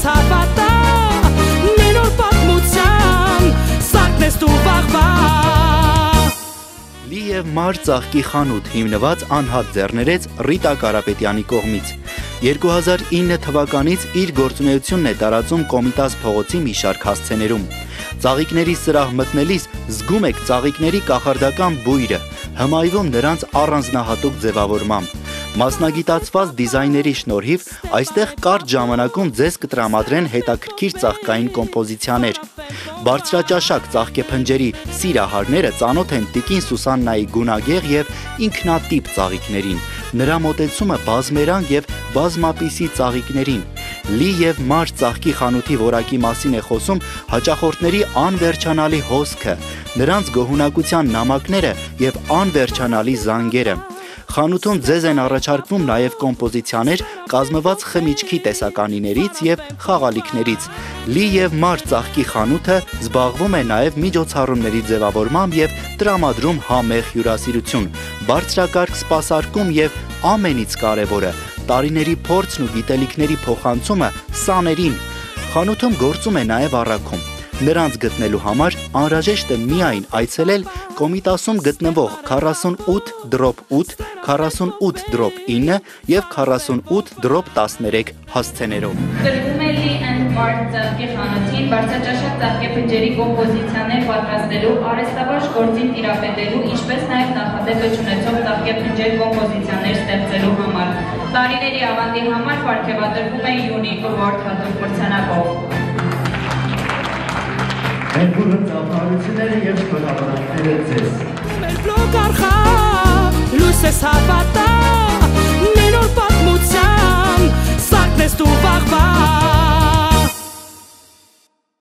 հարվածա Մենոր պատմության Սակնես դու վաղվա Լի և մար ծաղկի խանութ հիմնված անհատ ձեռներեց Ռիտա Կարապետյանի կողմից 2009 թվականից իր գործունեությունն է տարածում Կոմիտաս փողոցի մի շարք հասցեներում Ծաղիկների սրահ մտնելիս զգում եք ծաղիկների կախարդական բույրը հմայվում նրանց առանձնահատուկ ձևավորմամբ Մասնագիտացված դիզայների շնորհիվ այստեղ կարճ ժամանակում ձեզ կտրամադրեն հետաքրքիր ծաղկային կոմպոզիցիաներ Բարձրաճաշակ ծաղկեփնջերի սիրահարները ծանոթ են Տիկին Սուսաննայի գունագեղ և ինքնատիպ ծաղիկներին Նրա մոտեցումը բազմերանգ և բազմապիսի ծաղիկներին Լի և մար ծաղկի խանութի որակի մասին է խոսում հաճախորդների անվերջանալի հոսքը Նրանց գոհունակության նամակները և անվերջանալի զանգերը Խանութում ձեզ են առաջարկվում նաև կոմպոզիցիաներ կազմված խմիչքի տեսականիներից և խաղալիքներից Լի և մար ծաղկի խանութը զբաղվում է նաև միջոցառումների ձևավորմամբ և տրամադրում համեղ հյուրասիրություն Բարձրակարգ սպասարկում և ամենից կարևորը տարիների փորձն ու գիտելիքների փոխանցումը սաներին Խանութում գործում է նաև առաքում Նրանց գտնելու համար անհրաժեշտ է միայն այցելել Կոմիտասում գտնվող 48/8, 48/9 և 48/13 հասցեներով Տրվում է Լի and Mar ծաղկի խանութին բարձրաճաշակ ծաղկեփնջերի կոմպոզիցիաներ պատրաստելու, արհեստավարժ գործին տիրապետելու, ինչպես նաև նախադեպ չունեցող ծաղկեփնջեր կոմպոզիցիաներ ստեղծելու համար։ Տարիների ավանդի համար պարգևատրվում է Unique Award հատուկ մրցանակով։ Մեր ծափարությունները և շքոլավանքները ձեզ Մեր բլոկ արխա լույս ես հարվածա Մենոր պատմության Սակնես դու վաղվա